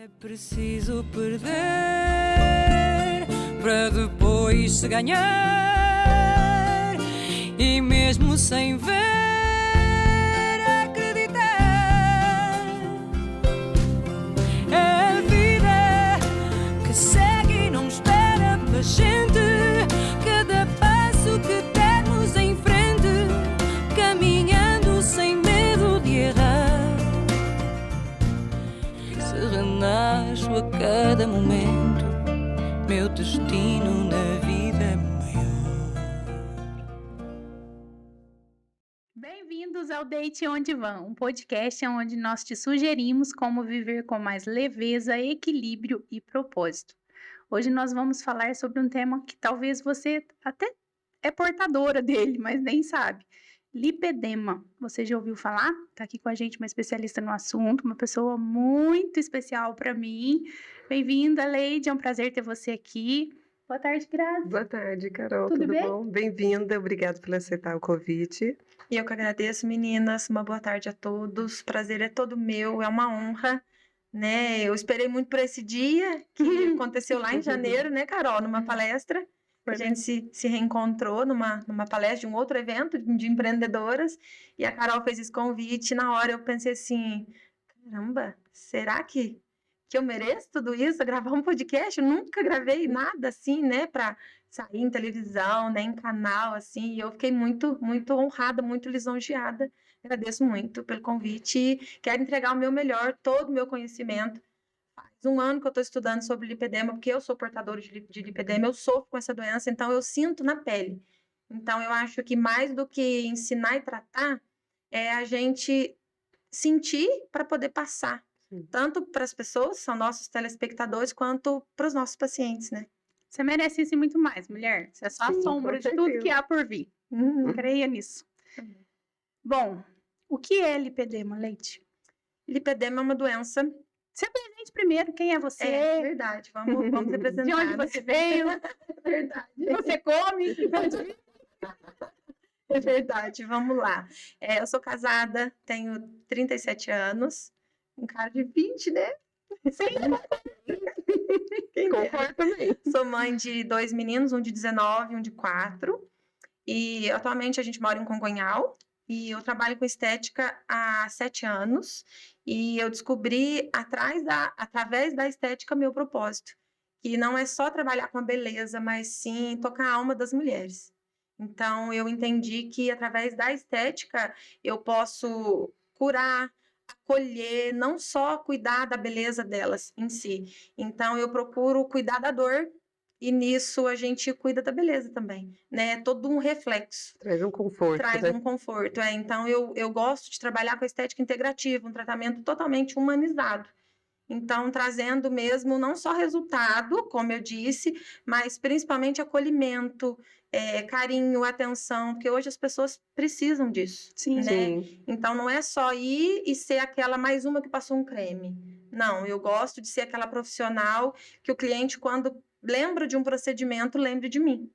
É preciso perder para depois se ganhar, e mesmo sem ver, acreditar. É a vida que segue e não espera pela gente. Cada passo que dermos em frente, caminhando sem medo de errar. Se renasço a cada momento, meu destino na vida é maior. Bem-vindos ao Deite Onde Vão, um podcast onde nós te sugerimos como viver com mais leveza, equilíbrio e propósito. Hoje nós vamos falar sobre um tema que talvez você até é portadora dele, mas nem sabe. Lipedema. Você já ouviu falar? Tá aqui com a gente uma especialista no assunto, uma pessoa muito especial para mim. Bem-vinda, Leide, é um prazer ter você aqui. Boa tarde, Grazi. Boa tarde, Carol. Tudo bem? Bom? Bem-vinda, obrigada por aceitar o convite. E eu que agradeço, meninas. Uma boa tarde a todos. O prazer é todo meu, é uma honra, né? Eu esperei muito por esse dia que aconteceu lá em janeiro, né, Carol? Numa palestra. A gente se reencontrou numa palestra de um outro evento de empreendedoras. E a Carol fez esse convite. E na hora eu pensei assim: caramba, será que eu mereço tudo isso? Gravar um podcast? Eu nunca gravei nada assim, né? Pra sair em televisão, né? Em canal, assim. E eu fiquei muito, muito honrada, muito lisonjeada. Agradeço muito pelo convite e quero entregar o meu melhor, todo o meu conhecimento. Faz um ano que eu estou estudando sobre lipedema, porque eu sou portadora de lipedema, eu sofro com essa doença, então eu sinto na pele. Então eu acho que mais do que ensinar e tratar, é a gente sentir para poder passar. Tanto para as pessoas, são nossos telespectadores, quanto para os nossos pacientes, né? Você merece isso e muito mais, mulher. Você é só a Sim, sombra com de tudo certeza. que há por vir. Creia nisso. Bom, o que é lipedema, Leite? Lipedema é uma doença. Se apresente primeiro, quem é você? É verdade, vamos se apresentar. De onde né? você veio? Verdade. Você come? É verdade, vamos lá. Eu sou casada, tenho 37 anos, um cara de 20, né? Quem dera. Concordo também. Sou mãe de 2 meninos, um de 19 e um de 4. E atualmente a gente mora em Congonhal. E eu trabalho com estética há 7 anos. E eu descobri, através da estética, meu propósito. Que não é só trabalhar com a beleza, mas sim tocar a alma das mulheres. Então, eu entendi que através da estética eu posso curar, acolher, não só cuidar da beleza delas em si. Então, eu procuro cuidar da dor e nisso a gente cuida da beleza também, né? É todo um reflexo. Traz um conforto, Traz né? um conforto. Então, eu gosto de trabalhar com a estética integrativa, um tratamento totalmente humanizado. Então, trazendo mesmo não só resultado, como eu disse, mas principalmente acolhimento, carinho, atenção, porque hoje as pessoas precisam disso, Sim. né? Sim. Então, não é só ir e ser aquela mais uma que passou um creme. Não, eu gosto de ser aquela profissional que o cliente, quando lembra de um procedimento, lembre de mim.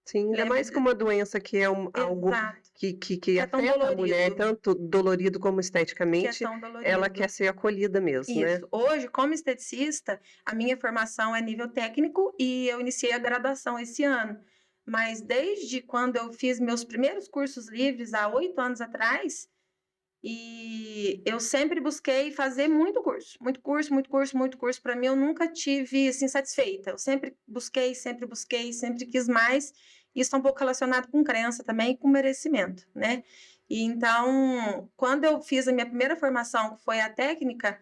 Sim, ainda Lembra mais de- com uma doença que é algo Exato, que é tão afeta a dolorido. mulher, tanto dolorido como que é esteticamente, tão dolorido. ela quer ser acolhida mesmo, né? Isso. Hoje, como esteticista, a minha formação é nível técnico e eu iniciei a graduação esse ano. Mas desde quando eu fiz meus primeiros cursos livres, há 8 anos atrás, e eu sempre busquei fazer muito curso. Muito curso, muito curso, muito curso. Para mim, eu nunca tive, assim, satisfeita. Eu sempre busquei, sempre quis mais. Isso está um pouco relacionado com crença também e com merecimento, né? E então, quando eu fiz a minha primeira formação, que foi a técnica,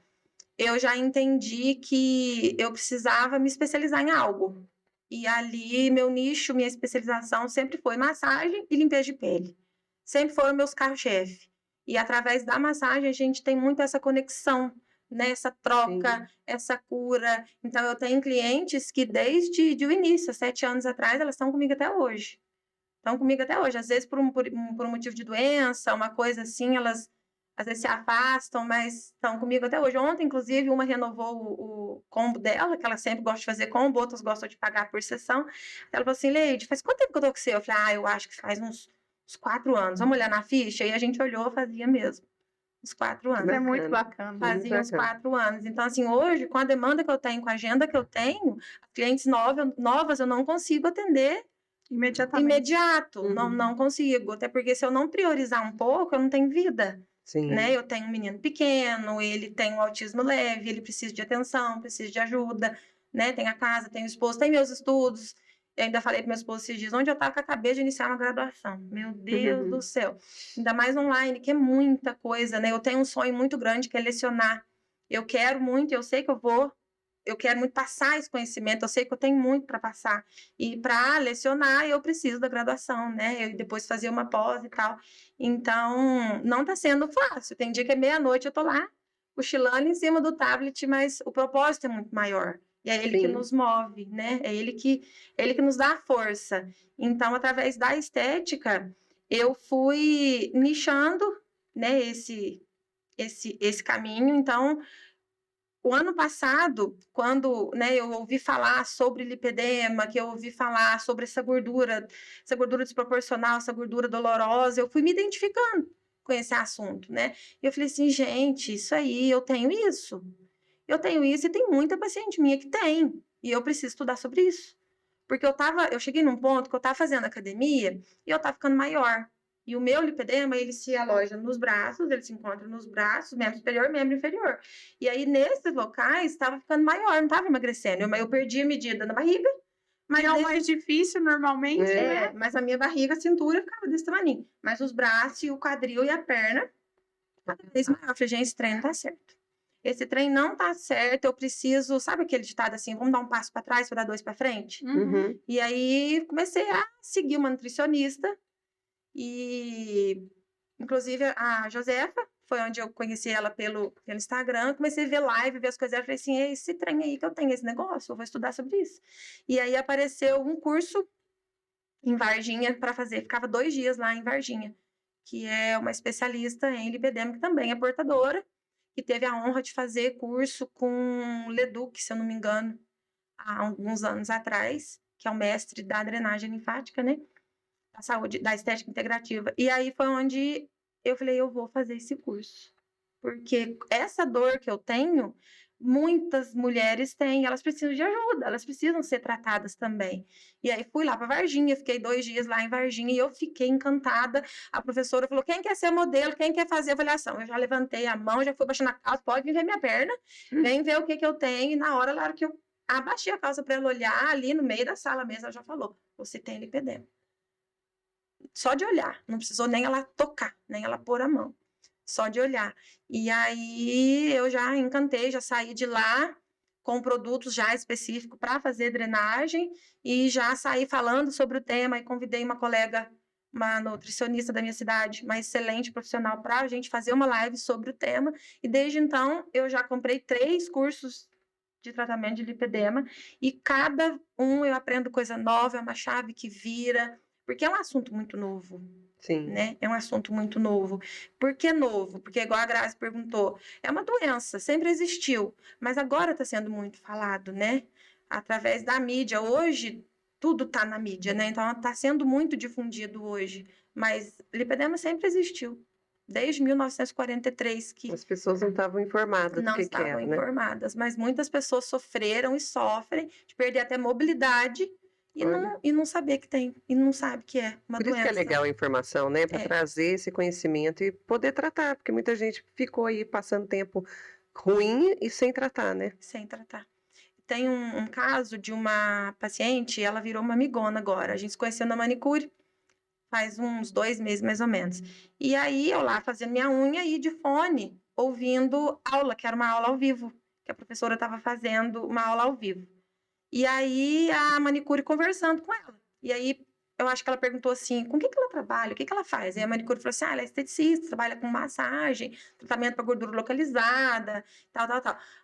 eu já entendi que eu precisava me especializar em algo. E ali, meu nicho, minha especialização sempre foi massagem e limpeza de pele. Sempre foram meus carro-chefe. E através da massagem, a gente tem muito essa conexão, né? Essa troca, essa cura. Então, eu tenho clientes que desde o início, há 7 anos atrás, elas estão comigo até hoje. Estão comigo até hoje. Às vezes, por um motivo de doença, uma coisa assim, elas às vezes se afastam, mas estão comigo até hoje. Ontem, inclusive, uma renovou o combo dela, que ela sempre gosta de fazer combo, outras gostam de pagar por sessão. Ela falou assim: Leide, faz quanto tempo que eu tô com você? Eu falei: eu acho que faz uns 4 anos. Vamos olhar na ficha? E a gente olhou, fazia mesmo. uns 4 anos. Isso é muito Bacana. bacana. Fazia uns bacana. 4 anos. Então, assim, hoje, com a demanda que eu tenho, com a agenda que eu tenho, clientes novas eu não consigo atender Imediatamente. imediato. Não, Uhum. não consigo. Até porque se eu não priorizar um pouco, eu não tenho vida. Sim. Né? Eu tenho um menino pequeno, ele tem um autismo leve, ele precisa de atenção, precisa de ajuda, né? Tem a casa, tem o esposo, tem meus estudos. Eu ainda falei para meu esposo esses dias, onde eu estava, que eu acabei de iniciar uma graduação. Meu Deus do céu. Ainda mais online, que é muita coisa, né? Eu tenho um sonho muito grande, que é lecionar. Eu quero muito, eu sei que eu quero muito passar esse conhecimento, eu sei que eu tenho muito para passar. E para lecionar, eu preciso da graduação, né? Eu depois fazer uma pós e tal. Então, não está sendo fácil. Tem dia que é meia-noite, eu tô lá, cochilando em cima do tablet, mas o propósito é muito maior. E é ele que Sim. nos move, né? É ele que nos dá a força. Então, através da estética, eu fui nichando, né, esse caminho. Então, o ano passado, quando, né, eu ouvi falar sobre lipedema, que eu ouvi falar sobre essa gordura desproporcional, essa gordura dolorosa, eu fui me identificando com esse assunto, né? E eu falei assim, gente, isso aí, eu tenho isso. Eu tenho isso e tem muita paciente minha que tem. E eu preciso estudar sobre isso. Porque eu cheguei num ponto que eu estava fazendo academia e eu estava ficando maior. E o meu lipedema, ele se aloja nos braços, ele se encontra nos braços, membro superior, membro inferior. E aí, nesses locais, estava ficando maior, não estava emagrecendo. Eu perdi a medida na barriga. Mas é o mais difícil, normalmente, né? mas a minha barriga, a cintura, ficava desse tamanho. Mas os braços, e o quadril e a perna, cada vez maior. Eu falei, gente, esse trem não tá certo. Esse trem não tá certo, eu preciso... Sabe aquele ditado assim, vamos dar um passo para trás para dar 2 para frente? Uhum. E aí, comecei a seguir uma nutricionista. E, inclusive, a Josefa, foi onde eu conheci ela pelo Instagram, comecei a ver live, ver as coisas, eu falei assim, é esse trem aí que eu tenho, esse negócio, eu vou estudar sobre isso. E aí apareceu um curso em Varginha para fazer, ficava 2 dias lá em Varginha, que é uma especialista em lipedema, que também é portadora, que teve a honra de fazer curso com Leduc, se eu não me engano, há alguns anos atrás, que é o mestre da drenagem linfática, né? Da saúde, da estética integrativa. E aí foi onde eu falei, eu vou fazer esse curso. Porque essa dor que eu tenho, muitas mulheres têm, elas precisam de ajuda, elas precisam ser tratadas também. E aí fui lá para Varginha, fiquei 2 dias lá em Varginha e eu fiquei encantada. A professora falou, quem quer ser modelo, quem quer fazer avaliação? Eu já levantei a mão, já fui baixando a calça, pode vir ver minha perna, vem ver o que eu tenho. E na hora que eu abaixei a calça para ela olhar, ali no meio da sala mesmo, ela já falou, você tem lipedema. Só de olhar, não precisou nem ela tocar, nem ela pôr a mão, só de olhar. E aí eu já encantei, já saí de lá com produtos já específicos para fazer drenagem e já saí falando sobre o tema e convidei uma colega, uma nutricionista da minha cidade, uma excelente profissional, para a gente fazer uma live sobre o tema. E desde então eu já comprei 3 cursos de tratamento de lipedema e cada um eu aprendo coisa nova, é uma chave que vira. Porque é um assunto muito novo, Sim. né? É um assunto muito novo. Por que novo? Porque, igual a Grazi perguntou, é uma doença, sempre existiu, mas agora está sendo muito falado, né? Através da mídia. Hoje, tudo está na mídia, né? Então, está sendo muito difundido hoje. Mas lipedema sempre existiu. Desde 1943 que As pessoas não estavam informadas não do que estavam era, né? informadas, mas muitas pessoas sofreram e sofrem de perder até mobilidade e não saber que tem, e não sabe que é uma Por isso que é doença. legal a informação, né? Para trazer esse conhecimento e poder tratar, porque muita gente ficou aí passando tempo ruim e sem tratar, né? Sem tratar. Tem um caso de uma paciente, ela virou uma amigona agora. A gente se conheceu na manicure faz uns 2 meses, mais ou menos. E aí, eu lá fazendo minha unha e de fone, ouvindo aula, que era uma aula ao vivo, que a professora estava fazendo uma aula ao vivo. E aí, a manicure conversando com ela. E aí, eu acho que ela perguntou assim, com o que ela trabalha? O que ela faz? E a manicure falou assim, ela é esteticista, trabalha com massagem, tratamento para gordura localizada, tal.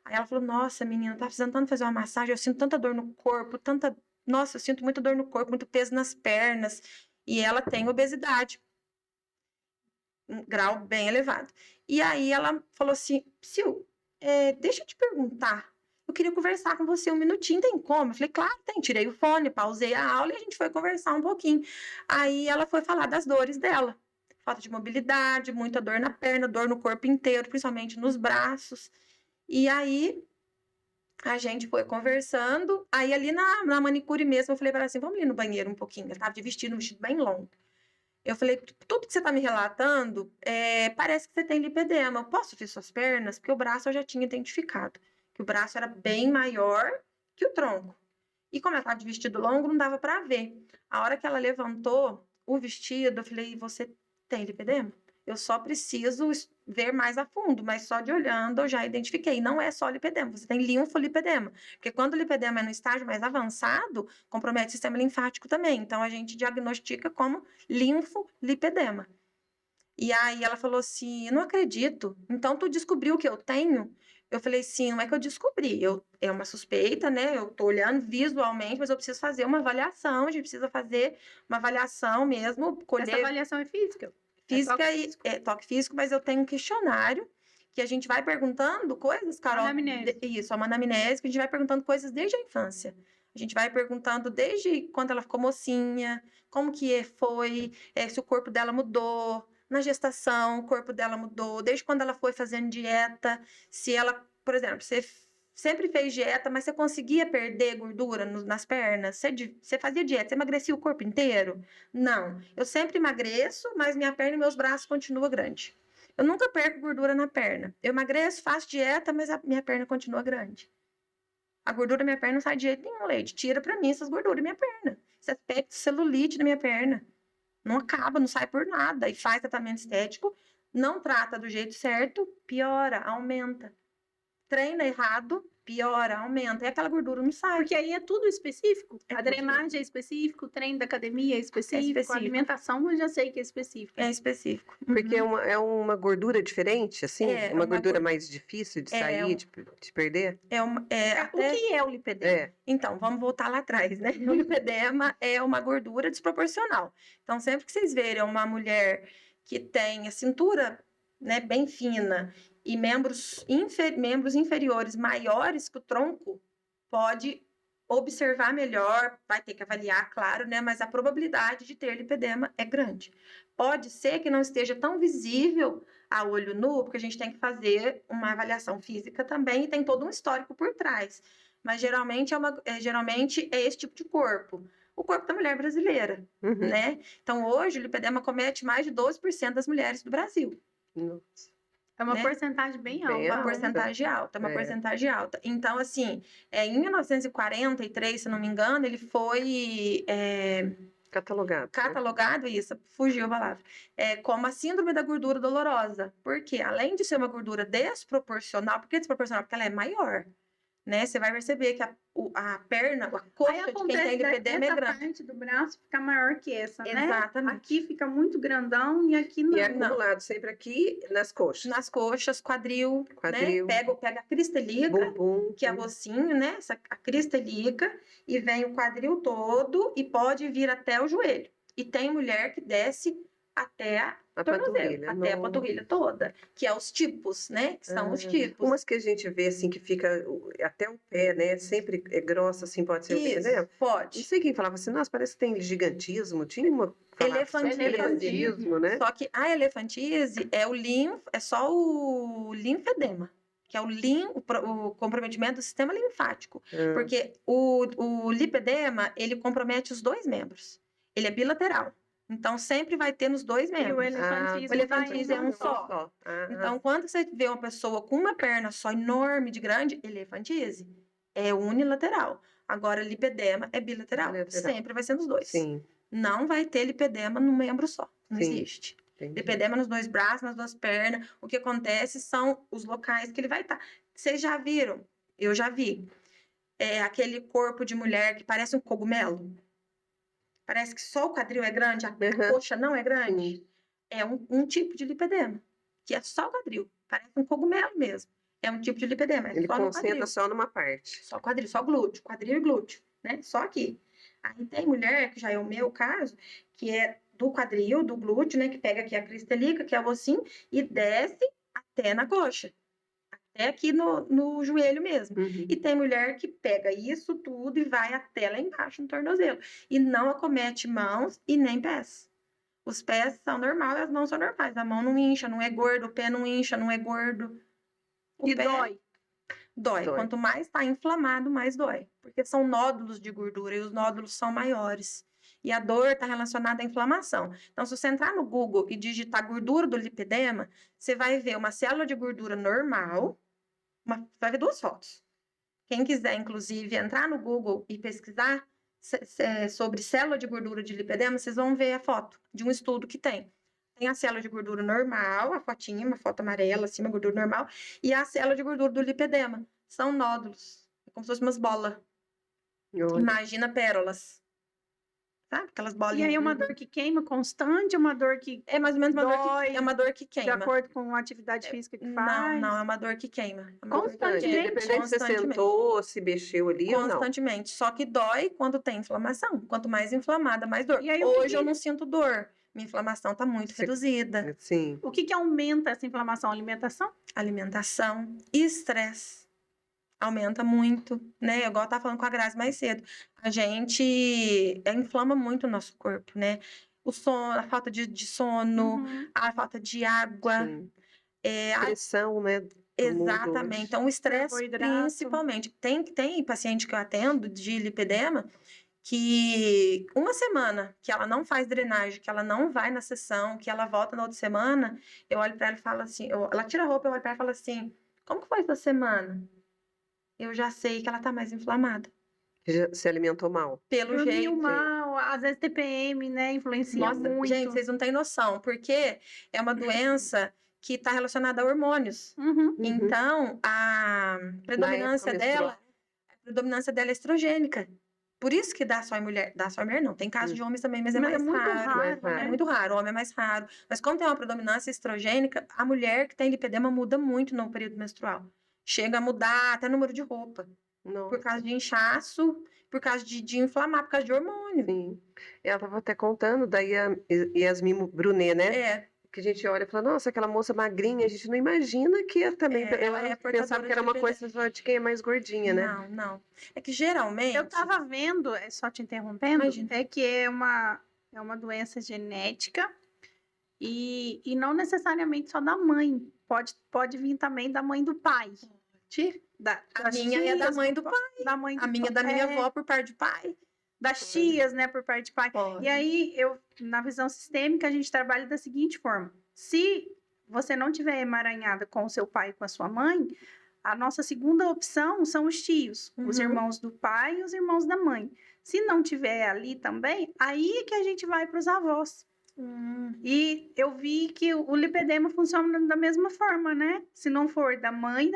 Aí ela falou, nossa, menina, tá precisando tanto fazer uma massagem, eu sinto tanta dor no corpo, Nossa, eu sinto muita dor no corpo, muito peso nas pernas. E ela tem obesidade, um grau bem elevado. E aí, ela falou assim, Sil, deixa eu te perguntar, eu queria conversar com você 1 minutinho, tem como? Eu falei, claro, tem. Tirei o fone, pausei a aula e a gente foi conversar um pouquinho. Aí ela foi falar das dores dela. falta de mobilidade, muita dor na perna, dor no corpo inteiro, principalmente nos braços. E aí a gente foi conversando, aí ali na manicure mesmo, eu falei para ela assim, vamos ali no banheiro um pouquinho. Ela tava de vestido, um vestido bem longo. Eu falei, tudo que você tá me relatando, parece que você tem lipedema. Eu posso ver suas pernas? Porque o braço eu já tinha identificado, que o braço era bem maior que o tronco. E como ela tava de vestido longo, não dava para ver. A hora que ela levantou o vestido, eu falei, você tem lipedema? Eu só preciso ver mais a fundo, mas só de olhando eu já identifiquei. Não é só lipedema, você tem linfolipedema. Porque quando o lipedema é no estágio mais avançado, compromete o sistema linfático também. Então, a gente diagnostica como linfolipedema. E aí ela falou assim, não acredito. Então, tu descobriu o que eu tenho? Eu falei, sim, não é que eu descobri. É uma suspeita, né? Eu tô olhando visualmente, mas eu preciso fazer uma avaliação. A gente precisa fazer uma avaliação mesmo. Essa avaliação é física? Física toque físico, mas eu tenho um questionário que a gente vai perguntando coisas, Carol. Anamnese. Isso, uma anamnese, que a gente vai perguntando coisas desde a infância. A gente vai perguntando desde quando ela ficou mocinha, como que foi, se o corpo dela mudou, na gestação o corpo dela mudou, desde quando ela foi fazendo dieta, se ela, por exemplo, você sempre fez dieta, mas você conseguia perder gordura nas pernas? Você fazia dieta, você emagrecia o corpo inteiro? Não. Eu sempre emagreço, mas minha perna e meus braços continuam grandes. Eu nunca perco gordura na perna. Eu emagreço, faço dieta, mas a minha perna continua grande. A gordura da minha perna não sai de jeito nenhum, Leide. Tira pra mim essas gorduras da minha perna. Esse aspecto de celulite da minha perna. Não acaba, não sai por nada. E faz tratamento estético, não trata do jeito certo, piora, aumenta. Treina errado, piora, aumenta. E aquela gordura não sai. Porque aí é tudo específico. É A tudo drenagem é específico, o treino da academia é específico, específico. a alimentação eu já sei que é específica. É específico. Porque é uma gordura diferente, assim? É, uma uma gordura gor- mais difícil de sair, de perder? O que é o lipedema? É. Então, vamos voltar lá atrás, né? O lipedema é uma gordura desproporcional. Então, sempre que vocês verem uma mulher que tem a cintura, né, bem fina e membros inferiores maiores que o tronco, pode observar melhor, vai ter que avaliar, claro, né? Mas a probabilidade de ter lipedema é grande. Pode ser que não esteja tão visível a olho nu, porque a gente tem que fazer uma avaliação física também e tem todo um histórico por trás. Mas geralmente é esse tipo de corpo. O corpo da mulher brasileira, Uhum. né? Então, hoje, o lipedema comete mais de 12% das mulheres do Brasil. Nossa. É uma né? porcentagem bem Bem alta. Uma alta. porcentagem alta, uma É. porcentagem alta. Então, assim, em 1943, se não me engano, ele foi catalogado, isso, fugiu a palavra, como a síndrome da gordura dolorosa. Porque, além de ser uma gordura desproporcional, por que desproporcional? Porque ela é maior, né? Você vai perceber que a perna, a coxa Aí de quem acontece tem lipedema é essa grande. parte do braço fica maior que essa, né? Exatamente. Aqui fica muito grandão e aqui não. E é acumulado sempre aqui nas coxas. Nas coxas, quadril, Quadril. né? Pega a crista ilíaca, Bumbum. que é o ossinho, né? A crista ilíaca, e vem o quadril todo e pode vir até o joelho. E tem mulher que desce até A tornozelo, panturrilha. até a Nossa. panturrilha toda, que é os tipos, né? Que são os tipos. Umas que a gente vê assim que fica até o pé, né? Sempre é grossa, assim, pode ser o lipedema. Isso, pode. Não sei quem falava assim, nossa, parece que tem gigantismo. Tinha uma. Elefantismo. né? Só que a elefantise é só o linfedema, que é o comprometimento do sistema linfático. Ah, Porque o lipedema, ele compromete os dois membros. Ele é bilateral. Então, sempre vai ter nos dois E o membros. elefantismo, o elefantismo é um só. Ah, Então, quando você vê uma pessoa com uma perna só enorme de grande, elefantise é unilateral. Agora, lipedema é bilateral. Bilateral. Sempre vai ser nos dois. sim. Não vai ter lipedema num membro só. Não Sim. existe. Entendi. Lipedema nos dois braços, nas duas pernas. O que acontece são os locais que ele vai estar. Vocês já viram? Eu já vi. Aquele corpo de mulher que parece um cogumelo. Parece que só o quadril é grande, a Uhum. coxa não é grande. Sim. É um tipo de lipedema, que é só o quadril. Parece um cogumelo mesmo. É um tipo de lipedema, é Ele só no concentra quadril. só numa parte. Só quadril, só glúteo, quadril e glúteo, né? Só aqui. Aí tem mulher, que já é o meu caso, que é do quadril, do glúteo, né? Que pega aqui a crista ilíaca, que é o ossinho, e desce até na coxa. Até aqui no joelho mesmo. Uhum. E tem mulher que pega isso tudo e vai até lá embaixo no tornozelo. E não acomete mãos e nem pés. Os pés são normais, as mãos são normais. A mão não incha, não é gordo, o pé não incha, não é gordo. O E pé dói. dói. Dói. Quanto mais está inflamado, mais dói. Porque são nódulos de gordura e os nódulos são maiores. E a dor está relacionada à inflamação. Então, se você entrar no Google e digitar gordura do lipedema, você vai ver uma célula de gordura normal, vai ver 2 fotos. Quem quiser, inclusive, entrar no Google e pesquisar sobre célula de gordura de lipedema, vocês vão ver a foto de um estudo que tem. Tem a célula de gordura normal, a fotinha, uma foto amarela, acima, gordura normal, e a célula de gordura do lipedema. São nódulos, é como se fossem umas bolas. Olha. Imagina pérolas. Sabe? Aquelas E bolinhas. aí é uma dor que queima constante, uma dor que É mais ou menos uma dor dói, que, é uma dor que de queima. acordo com a atividade física que faz. Não, é uma dor que queima. É uma dor que Constantemente? queima. Independente se você Constantemente. sentou, se mexeu ali ou não. Constantemente. Só que dói quando tem inflamação. Quanto mais inflamada, mais dor. E aí, o que Hoje eu que- não sinto dor. Minha inflamação está muito Você- reduzida. Sim. O que aumenta essa inflamação? Alimentação? Alimentação e estresse. Aumenta muito, né? Igual eu estava falando com a Grazi mais cedo. A gente inflama muito o nosso corpo, né? O sono, a falta de sono, Uhum. a falta de água. Sim. É, Pressão, né? do mundo exatamente. hoje. Então, o estresse, Carboidrato. principalmente. Tem paciente que eu atendo de lipedema que uma semana que ela não faz drenagem, que ela não vai na sessão, que ela volta na outra semana, eu olho para ela e falo assim, ela tira a roupa, eu olho para ela e falo assim, como que foi essa semana? Eu já sei que ela tá mais inflamada. Já se alimentou mal. Pelo Dormiu jeito. mal, às vezes TPM, né? Influencia Nossa, muito. gente, vocês não têm noção, porque é uma doença que está relacionada a hormônios. Uhum. Uhum. Então, a predominância menstrual. dela é estrogênica. Por isso que dá só em mulher. Dá só em mulher, não. Tem casos de homens também, mas é Mas é mais muito raro. raro, né? É muito raro, o homem é mais raro. Mas como tem uma predominância estrogênica, a mulher que tem lipedema muda muito no período menstrual. Chega a mudar até número de roupa. Não. Por causa de inchaço, por causa de inflamar, por causa de hormônio. Sim. Ela estava até contando, daí a Yasmin Brunet, né? É, Que a gente olha e fala, nossa, aquela moça magrinha, a gente não imagina que é também. ela Ela é pensava portadora que era de uma lipedema. coisa só de quem é mais gordinha, né? não, não. É que geralmente. Eu tava vendo, só te interrompendo, Imagina. é que é uma doença genética e não necessariamente só da mãe. Pode vir também da mãe do pai. A Das minha é da tias, mãe do pai. Da mãe do A minha é pai. da minha avó por parte de pai. Das tias, né, por parte de pai. Pode. E aí, na visão sistêmica, a gente trabalha da seguinte forma. Se você não tiver emaranhada com o seu pai e com a sua mãe, a nossa segunda opção são os tios, os Uhum. irmãos do pai e os irmãos da mãe. Se não tiver ali também, aí é que a gente vai para os avós. E eu vi que o lipedema funciona da mesma forma, né? Se não for da mãe,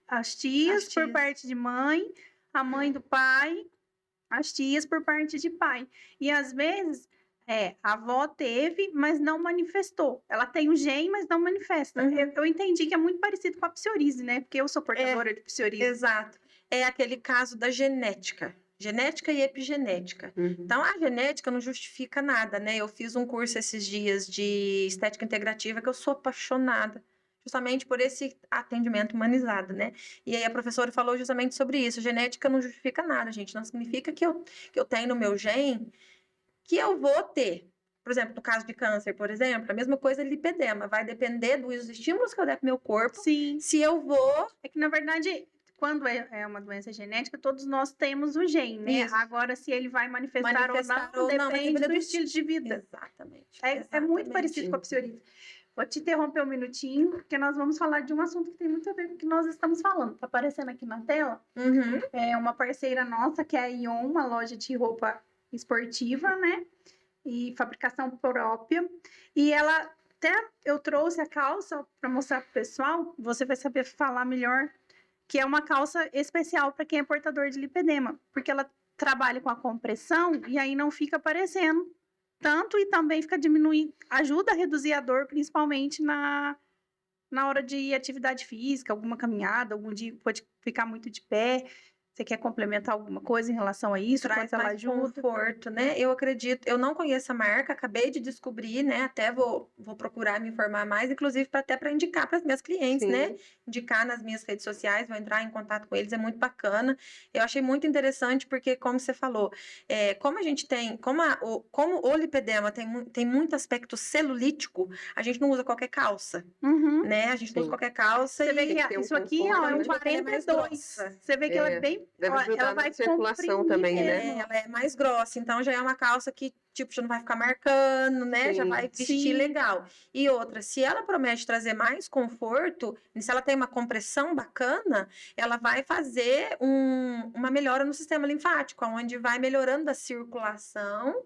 as tias As por tias. parte de mãe, a mãe do pai, as tias por parte de pai. E às vezes, a avó teve, mas não manifestou. Ela tem o gene, mas não manifesta. Uhum. Eu entendi que é muito parecido com a psoríase, né? Porque eu sou portadora de psoríase. Exato. É aquele caso da genética. Genética e epigenética. Uhum. Então, a genética não justifica nada, né? Eu fiz um curso esses dias de estética integrativa que eu sou apaixonada, justamente por esse atendimento humanizado, né? E aí a professora falou justamente sobre isso. Genética não justifica nada, gente. Não significa que eu tenho no meu gene que eu vou ter. Por exemplo, no caso de câncer, por exemplo, a mesma coisa lipedema. Vai depender dos estímulos que eu der pro meu corpo, Sim. se eu vou... É que, na verdade, quando é uma doença genética, todos nós temos o gene, né? Isso. Agora, se ele vai manifestar, Manifestar ou ou não, não, vai depende depender do do estilo de vida. Exatamente. É muito exatamente. parecido com a psoríase. Vou te interromper um minutinho, porque nós vamos falar de um assunto que tem muito a ver com o que nós estamos falando. Tá aparecendo aqui na tela. Uhum. É uma parceira nossa, que é a Ion, uma loja de roupa esportiva, né? E fabricação própria. E ela eu trouxe a calça para mostrar pro pessoal, você vai saber falar melhor, que é uma calça especial para quem é portador de lipedema, porque ela trabalha com a compressão e aí não fica aparecendo tanto e também fica diminuindo, ajuda a reduzir a dor, principalmente na hora de atividade física, alguma caminhada, algum dia pode ficar muito de pé. Você quer complementar alguma coisa em relação a isso? Traz Quanto ela mais ajuda? conforto, né? Eu acredito, eu não conheço a marca, acabei de descobrir, né? Até vou procurar me informar mais, inclusive até para indicar para as minhas clientes, né? Sim. Indicar nas minhas redes sociais, vou entrar em contato com eles, é muito bacana. Eu achei muito interessante porque, como você falou, como a gente tem, como o lipedema tem muito aspecto celulítico, a gente não usa qualquer calça, Uhum. né? A gente não usa Sim. qualquer calça Você vê Tem que que ter um isso aqui, ó, conforto, é um né? Geralmente ela é mais 42. grossa. Você vê que ela é É, bem. deve Ó, ajudar ela na vai circulação comprimir também, né? mesmo. Ela é mais grossa, então já é uma calça que, tipo, já não vai ficar marcando, né? Já Sim. vai vestir Sim. legal. E outra, se ela promete trazer mais conforto, e se ela tem uma compressão bacana, ela vai fazer uma melhora no sistema linfático, onde vai melhorando a circulação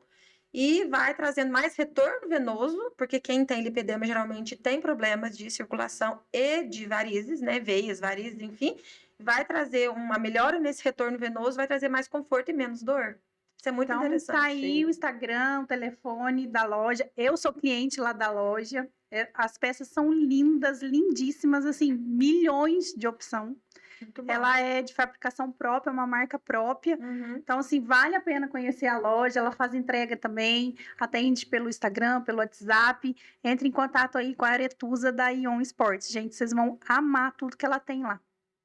e vai trazendo mais retorno venoso, porque quem tem lipedema geralmente tem problemas de circulação e de varizes, né? Veias, varizes, enfim. Vai trazer uma melhora nesse retorno venoso, vai trazer mais conforto e menos dor. Isso é muito Então, tá interessante. aí Sim. o Instagram, o telefone da loja. Eu sou cliente lá da loja. As peças são lindas, lindíssimas, assim, milhões de opção. Muito bom. Ela é de fabricação própria, é uma marca própria. Uhum. Então, assim, vale a pena conhecer a loja. Ela faz entrega também, atende pelo Instagram, pelo WhatsApp. Entre em contato aí com a Aretusa da Ion Sports. Gente, vocês vão amar tudo que ela tem lá.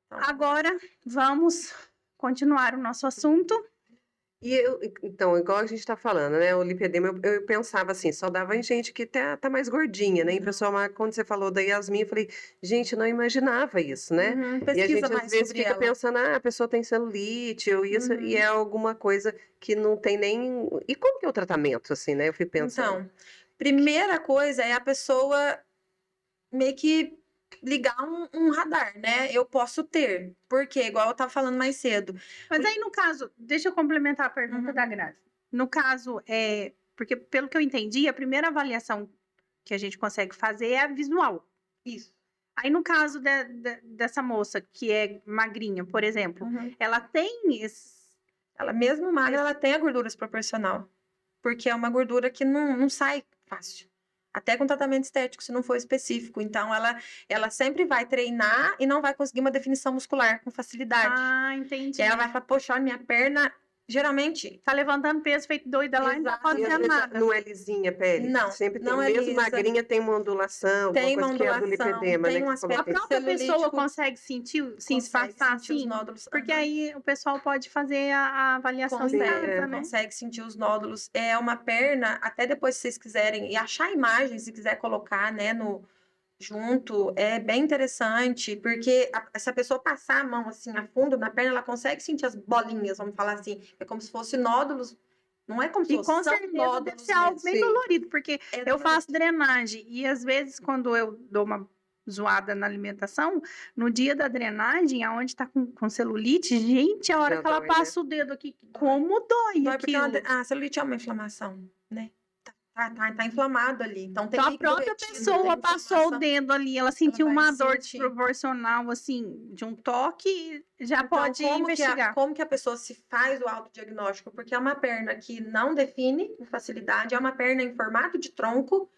Então, Agora, vamos continuar o nosso assunto. Então, igual a gente está falando, né? O lipedema, eu pensava assim, só dava em gente que tá mais gordinha, né? E pessoal, mas quando você falou da Yasmin, eu falei, gente, não imaginava isso, né? Uhum. E a Pesquisa gente às mais vezes sobre fica ela. pensando, a pessoa tem celulite ou isso, e Uhum. é alguma coisa que não tem nem. E como que é o tratamento, assim, né? Eu fico pensando. Então, primeira coisa é a pessoa meio que ligar um radar, né? Eu posso ter, porque igual eu estava falando mais cedo. Mas aí, no caso, deixa eu complementar a pergunta Uhum. da Grazi. No caso, porque pelo que eu entendi, a primeira avaliação que a gente consegue fazer é a visual. Isso. Aí, no caso dessa moça que é magrinha, por exemplo, Uhum. ela tem Ela mesmo magra, ela tem a gordura desproporcional, porque é uma gordura que não sai fácil. Até com tratamento estético, se não for específico. Então, ela sempre vai treinar e não vai conseguir uma definição muscular com facilidade. Ah, entendi. E aí ela vai falar, poxa, olha, minha perna, geralmente, Tá levantando peso feito doida lá e não tá Exato. E às fazendo vezes nada. não é lisinha a pele? Não, Sempre tem, não é mesmo lisa. magrinha, tem uma ondulação, alguma Tem coisa uma que é do ondulação, lipedema, tem né? um que você falou A que tem. própria pessoa celulítico, consegue sentir, se consegue passar sentir os assim? nódulos. Porque Aham. aí o pessoal pode fazer a avaliação em Consegue, casa, né? consegue sentir os nódulos. É uma perna, até depois se vocês quiserem, e achar a imagem, se quiser colocar, né, junto, é bem interessante, porque se a pessoa passar a mão assim a fundo na perna, ela consegue sentir as bolinhas, vamos falar assim. É como se fosse nódulos, não é como se E fosse, com são certeza deve nódulos ser algo mesmo. bem Sim. dolorido, porque É eu dolorido. faço drenagem e às vezes quando eu dou uma zoada na alimentação, no dia da drenagem, aonde tá com celulite, gente, a hora Já que ela dói, né? passa o dedo aqui, como dói Não é porque aquilo. a celulite é uma inflamação, né? Tá inflamado ali. Então tem Então a líquido própria retido, pessoa tem passou o inflamação. dedo ali, ela sentiu vai uma dor sentir. desproporcional, assim, de um toque, já Então, pode investigar. como que a pessoa se faz o autodiagnóstico? Porque é uma perna que não define com facilidade, é uma perna em formato de tronco,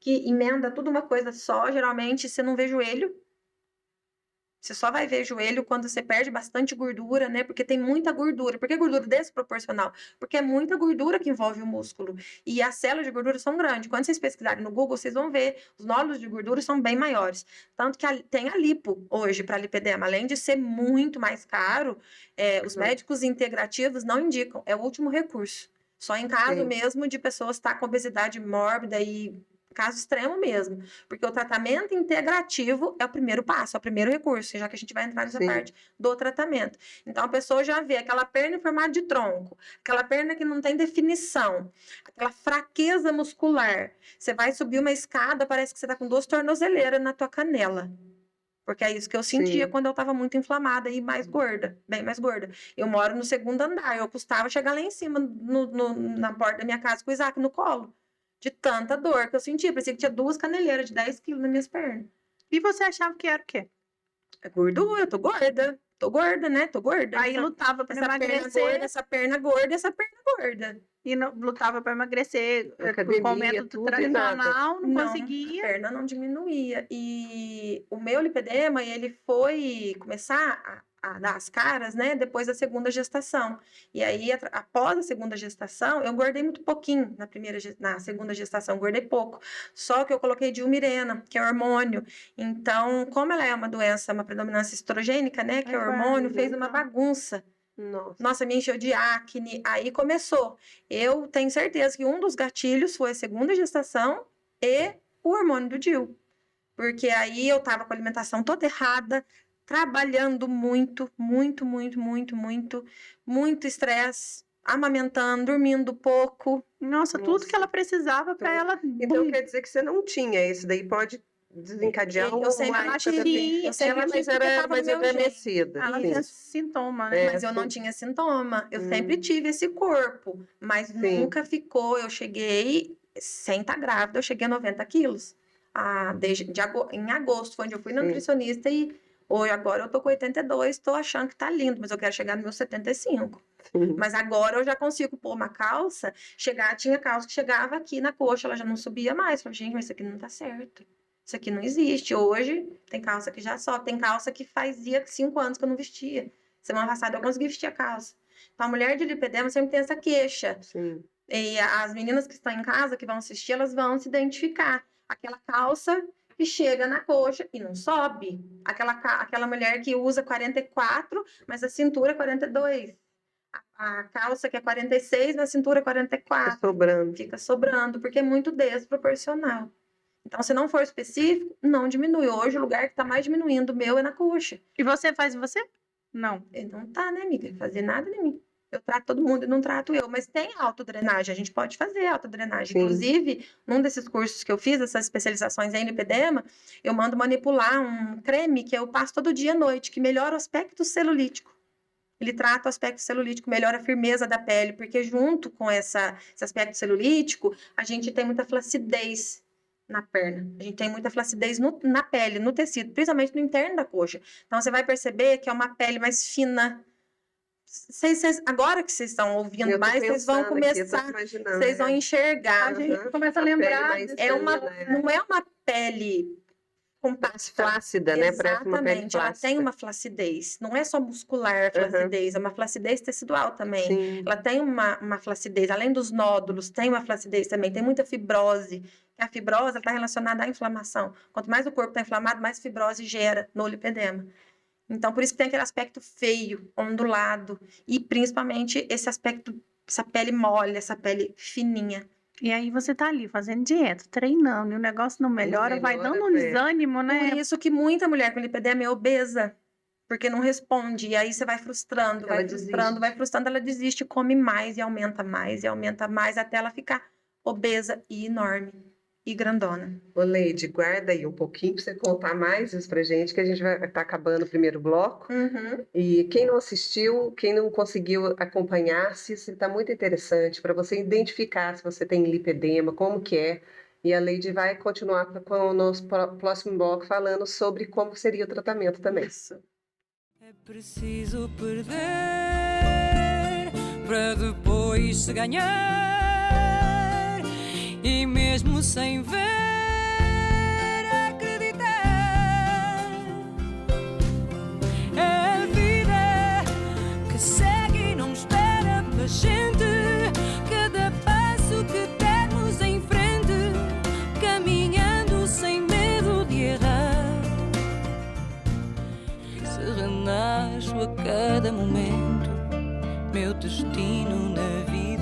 que emenda tudo uma coisa só. Geralmente, você não vê joelho. Você só vai ver joelho quando você perde bastante gordura, né? Porque tem muita gordura. Por que gordura desproporcional? Porque é muita gordura que envolve o músculo. E as células de gordura são grandes. Quando vocês pesquisarem no Google, vocês vão ver os nódulos de gordura são bem maiores. Tanto que tem a lipo hoje para lipedema. Além de ser muito mais caro, os médicos integrativos não indicam. É o último recurso. Só em caso Sim. mesmo de pessoas estar com obesidade mórbida e caso extremo mesmo, porque o tratamento integrativo é o primeiro passo, é o primeiro recurso, já que a gente vai entrar nessa Sim. parte do tratamento. Então, a pessoa já vê aquela perna em formato de tronco, aquela perna que não tem definição, aquela fraqueza muscular. Você vai subir uma escada, parece que você está com 2 tornozeleiras na tua canela. Porque é isso que eu sentia Sim. quando eu estava muito inflamada e mais gorda, bem mais gorda. Eu moro no 2º andar, eu custava chegar lá em cima, na porta da minha casa com o Isaac no colo. De tanta dor que eu sentia. Parecia que tinha 2 caneleiras de 10 quilos nas minhas pernas. E você achava que era o quê? É gordura, tô gorda. Tô gorda, né? Tô gorda. Aí lutava para essa perna emagrecer gorda, essa perna gorda, essa perna gorda. e lutava para emagrecer Academia, com o método tudo e nada. tradicional, não A conseguia. perna não diminuía. E o meu lipedema, ele foi começar dar as caras, né, depois da segunda gestação. E aí, após a segunda gestação, eu engordei muito pouquinho na segunda gestação, engordei pouco. Só que eu coloquei dilmirena, que é hormônio. Então, como ela é uma doença, uma predominância estrogênica, né, que é hormônio, fez uma bagunça. Nossa, me encheu de acne, aí começou. Eu tenho certeza que um dos gatilhos foi a segunda gestação e o hormônio do DIU. Porque aí eu tava com a alimentação toda errada, trabalhando muito estresse, amamentando, dormindo pouco. Nossa, tudo que ela precisava para ela. Então quer dizer que você não tinha, isso daí pode desencadear Eu sempre tive, mas era mais adormecida. Ela tinha sintoma, né? Mas eu não tinha sintoma. Eu sempre tive esse corpo, mas nunca ficou. Eu cheguei, sem estar grávida, eu cheguei a 90 quilos. Em agosto, foi onde eu fui na nutricionista e hoje, agora eu tô com 82, tô achando que tá lindo, mas eu quero chegar no meu 75. Mas agora eu já consigo pôr uma calça, tinha calça que chegava aqui na coxa, ela já não subia mais. Falei, gente, mas isso aqui não tá certo. Isso aqui não existe. Hoje tem calça que já sobe, tem calça que fazia 5 anos que eu não vestia. Semana passada eu consegui vestir a calça. Então a mulher de lipedema sempre tem essa queixa. Sim. E as meninas que estão em casa, que vão assistir, elas vão se identificar. Aquela calça que chega na coxa e não sobe. Aquela mulher que usa 44, mas a cintura é 42. A calça que é 46, mas a cintura é 44. Fica sobrando, porque é muito desproporcional. Então, se não for específico, não diminui. Hoje, o lugar que está mais diminuindo o meu é na coxa. E você faz você? Não. Ele não tá, né, amiga? Fazer nada em mim. Eu trato todo mundo e não trato eu. Mas tem autodrenagem, a gente pode fazer autodrenagem. Inclusive, num desses cursos que eu fiz, essas especializações em lipedema, eu mando manipular um creme que eu passo todo dia à noite, que melhora o aspecto celulítico. Ele trata o aspecto celulítico, melhora a firmeza da pele, porque junto com esse aspecto celulítico, a gente tem muita flacidez na perna. A gente tem muita flacidez na pele, no tecido, principalmente no interno da coxa. Então, você vai perceber que é uma pele mais fina. Agora que vocês estão ouvindo mais, vocês vão começar, vocês vão enxergar. A gente começa a lembrar. Não é uma pele compacta. Flácida, né? Parece uma pele Exatamente, ela tem uma flacidez. Não é só muscular a flacidez, é uma flacidez tecidual também. Sim. Ela tem uma flacidez, além dos nódulos, tem uma flacidez também, tem muita fibrose. A fibrose está relacionada à inflamação. Quanto mais o corpo está inflamado, mais fibrose gera no lipedema. Então, por isso que tem aquele aspecto feio, ondulado, e principalmente esse aspecto, essa pele mole, essa pele fininha. E aí você tá ali fazendo dieta, treinando, e o negócio não melhora, vai dando um desânimo, né? Por isso que muita mulher com lipedema é obesa, porque não responde, e aí você vai frustrando, vai frustrando, ela desiste, come mais e aumenta mais, até ela ficar obesa e enorme. E grandona. Ô, Leide, guarda aí um pouquinho para você contar mais isso pra gente, que a gente vai estar acabando o primeiro bloco. E quem não assistiu, quem não conseguiu acompanhar, se está muito interessante para você identificar se você tem lipedema, como que é. E a Leide vai continuar com o nosso próximo bloco falando sobre como seria o tratamento também. Isso. É preciso perder para depois se ganhar. E mesmo sem ver, acreditar. É a vida que segue e não espera pela gente. Cada passo que dermos em frente, caminhando sem medo de errar. Se renasço a cada momento, meu destino na vida